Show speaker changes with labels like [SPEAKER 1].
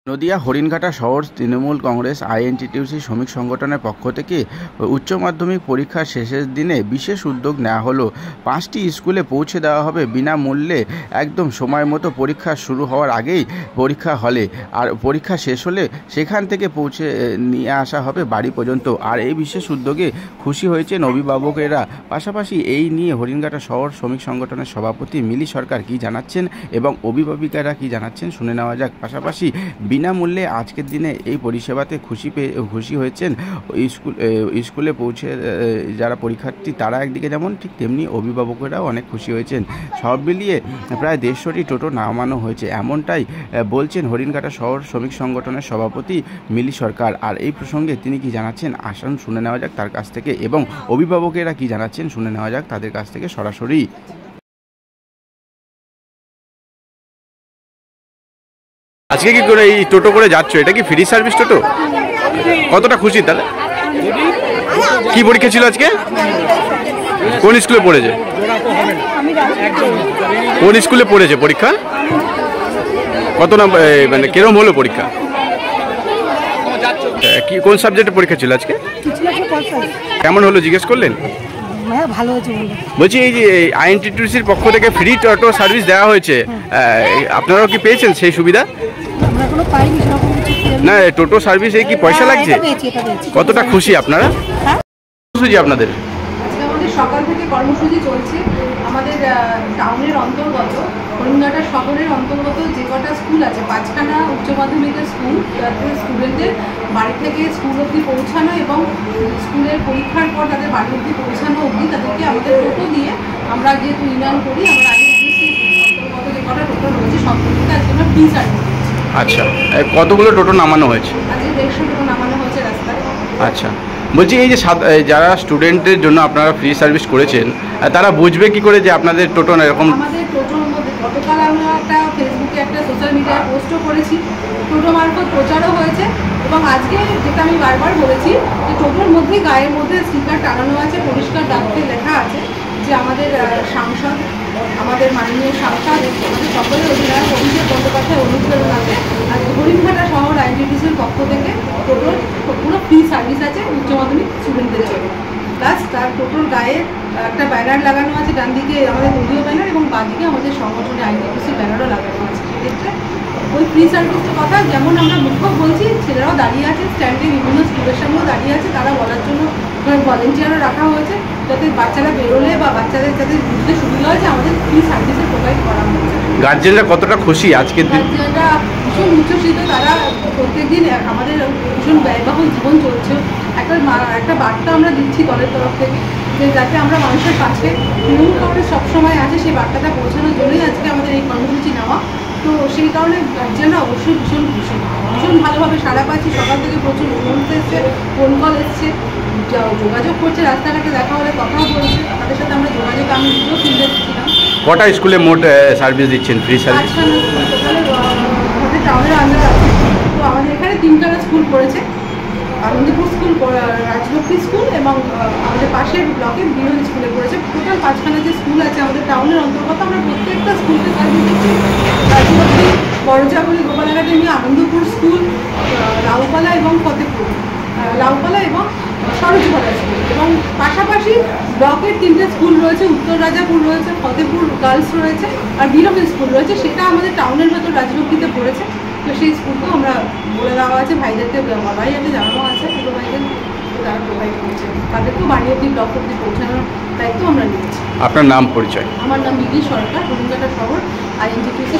[SPEAKER 1] নদিয়া হরিণঘাটা শহর তৃণমূল কংগ্রেস আইএনটিটিউসি শ্রমিক সংগঠনের পক্ষ থেকে উচ্চ মাধ্যমিক পরীক্ষার শেষের দিনে বিশেষ উদ্যোগ নেওয়া হলো। 5টি স্কুলে পৌঁছে দেওয়া হবে বিনামূল্যে একদম সময় মতো। পরীক্ষা শুরু হওয়ার আগেই পরীক্ষা হলে, আর পরীক্ষা শেষ হলে সেখান থেকে পৌঁছে নিয়ে আসা হবে বাড়ি পর্যন্ত। আর এই বিশেষ উদ্যোগে খুশি হয়েছেন অভিভাবকেরা। পাশাপাশি এই নিয়ে হরিণঘাটা শহর শ্রমিক সংগঠনের সভাপতি মিলি সরকার কী জানাচ্ছেন এবং অভিভাবিকারা কী জানাচ্ছেন শুনে নেওয়া যাক। পাশাপাশি বিনামূল্যে আজকের দিনে এই পরিষেবাতে খুশি হয়েছেন স্কুলে পৌঁছে যারা পরীক্ষার্থী তারা একদিকে যেমন, ঠিক তেমনি অভিভাবকেরাও অনেক খুশি হয়েছেন। সব মিলিয়ে প্রায় 150টি টোটো নামানো হয়েছে, এমনটাই বলছেন হরিণঘাটা শহর শ্রমিক সংগঠনের সভাপতি মিলি সরকার। আর এই প্রসঙ্গে তিনি কি জানাচ্ছেন আসুন শুনে নেওয়া যাক তার কাছ থেকে, এবং অভিভাবকেরা কি জানাচ্ছেন শুনে নেওয়া যাক তাদের কাছ থেকে সরাসরি। আজকে কি করে এই টোটো করে যাচ্ছ? এটা কি ফ্রি সার্ভিস টোটো? কতটা খুশি তাহলে? কি পরীক্ষা ছিল আজকে? কোন স্কুলে পড়েছে? কোন স্কুলে পড়েছে পরীক্ষা? কত নাম্বার, মানে কিরকম হলো পরীক্ষা? কি কোন সাবজেক্টে পরীক্ষা ছিল আজকে? কেমন হলো জিজ্ঞেস করলেন?
[SPEAKER 2] ভালো হয়েছে।
[SPEAKER 1] বলছি এই যে আইএনটিটিউসির পক্ষ থেকে ফ্রি টোটো সার্ভিস দেওয়া হয়েছে, আপনারাও কি পেয়েছেন সেই সুবিধা? না, টোটো সার্ভিসে কি পয়সা লাগছে? কতটা খুশি আপনারা? খুশি আপনাদের?
[SPEAKER 2] আমাদের সকাল থেকে কর্মসূচি চলছে। আমাদের টাউনের অন্তর্গত হরিণঘাটা শহরের অন্তর্গত যে কটা স্কুল আছে, 5খানা উচ্চ মাধ্যমিকের স্কুল, তাদের স্টুডেন্টদের বাড়ি থেকে স্কুল অবধি পৌঁছানো এবং স্কুলের পরীক্ষার পর তাদের বাড়ি অবধি পৌঁছানো অবধি তাদেরকে আমাদের টোটো দিয়ে আমরা যেহেতু ইউনিয়ন করি, আমরা আইএনটিটিউসির অন্তর্গত যে কটা টোটো রয়েছে সব টোটোতে আজকে আমরা ফ্রি সার্ভিস।
[SPEAKER 1] আচ্ছা, কতগুলো টোটো নামানো হয়েছে?
[SPEAKER 2] আজকে 150 টোটো নামানো হয়েছে রাস্তায়।
[SPEAKER 1] আচ্ছা, বলছি এই যে যারা স্টুডেন্টদের জন্য আপনারা ফ্রি সার্ভিস করেছেন, তারা বুঝবে কি করে যে আপনাদের টোটো এরকম?
[SPEAKER 2] আমাদের টোটোর মধ্যে গতকাল আমরা একটা ফেসবুকে একটা সোশ্যাল মিডিয়ায় পোস্টও করেছি, টোটো মারফত প্রচারও হয়েছে, এবং আজকে যেটা আমি বারবার বলেছি যে টোটোর মধ্যেই গায়ের মধ্যে স্টিকার টানানো আছে, পরিষ্কার দাগতে লেখা আছে যে আমাদের সাংসদ, আমাদের মাননীয় সাংসদ, আমাদের সকলের অধিনায়ক অভিষেক বন্দ্যোপাধ্যায় অনুপ্রেরণাতে আজ হরিণঘাটা শহর আইএনটিটিউসির পক্ষ থেকে টোটোর পুরো ফ্রি সার্ভিস আছে উচ্চ মাধ্যমিক স্টুডেন্টদের জন্য। প্লাস তার টোটোর গায়ে একটা ব্যানার লাগানো আছে, ডান দিকে আমাদের দলীয় ব্যানার এবং বাঁ দিকে আমাদের সংগঠনের আইএনটিটিউসির ব্যানারও লাগানো আছে। সেক্ষেত্রে ওই ফ্রি সার্ভিসের কথা যেমন আমরা মুখ্য বলছি, ছেলেরাও দাঁড়িয়ে আছে স্ট্যান্ডে, বিভিন্ন স্কুলের সামনেও দাঁড়িয়ে আছে, তারা বলার জন্য ভলেন্টিয়ারও রাখা হয়েছে যাতে বাচ্চারা বেরোলে বা বাচ্চাদের যাতে বুঝতে সুবিধা হয়েছে আমাদের ফ্রি সার্ভিসে প্রোভাইড করা হয়েছে।
[SPEAKER 1] গার্জেনরা কতটা খুশি আজকের দিন?
[SPEAKER 2] গার্জেনরা ভীষণ উচ্ছ্বসিত। তারা প্রত্যেকদিন আমাদের ভীষণ ব্যয়বহুল জীবন চলছে, একটা বার্তা আমরা দিচ্ছি দলের তরফ থেকে যে যাতে আমরা মানুষের কাছে তৃণমূল কংগ্রেস সবসময় আছে, সেই বার্তাটা পৌঁছানোর জন্যই আজকে আমাদের এই কর্মসূচি নেওয়া। তো সেই কারণে গার্জেনরা অবশ্যই ভীষণ খুশি, ভীষণ ভালোভাবে সাড়া পাচ্ছি। সকাল থেকে প্রচুর ফোন এসছে, ফোন কল এসছে, যোগাযোগ করছে, রাস্তাঘাটে দেখা হলে কথাও বলছে, তাদের সাথে আমরা যোগাযোগ, আমি নিজেও ফিল্ডে দিচ্ছিলাম।
[SPEAKER 1] কটা স্কুলে মোট সার্ভিস দিচ্ছেন ফ্রি সার্ভিস?
[SPEAKER 2] আমাদের টাউনের আন্ডার আছে, তো আমাদের এখানে 3টা স্কুল পড়েছে, আনন্দপুর স্কুল, রাজলক্ষ্মী স্কুল এবং আমাদের পাশের ব্লকে বিনোদ স্কুলে পড়েছে। টোটাল 5খানা যে স্কুল আছে আমাদের টাউনের অন্তর্গত, আমরা প্রত্যেকটা স্কুলকে সার্ভিস দিচ্ছি। রাজলক্ষ্মী, বড়জাগুলি, গোপাল একাডেমি, আনন্দপুর স্কুল, লাউপালা এবং ফতেপুর, লাউপালা এবং সরোজপাড়া স্কুল, এবং পাশাপাশি ব্লকের 3টে স্কুল রয়েছে, উত্তর রাজাপুর রয়েছে, ফতেপুর গার্লস রয়েছে, আর বিরোধী স্কুল রয়েছে, সেটা আমাদের টাউনের ভেতর রাজলক্ষ্মীতে পড়েছে। তো সেই স্কুলকেও আমরা বলে দেওয়া আছে, ভাইদেরকে বলাই আছে, জানানো আছে ছোটো ভাইদের, তারা প্রোভাইড করছে, তাদেরকেও বাড়ি অব্দি ব্লক অব্দি পৌঁছানোর দায়িত্ব আমরা নিচ্ছি।
[SPEAKER 1] আপনার নাম পরিচয়?
[SPEAKER 2] আমার নাম মিলি সরকার, হরিণঘাটা শহর আইএনটিটিউসি।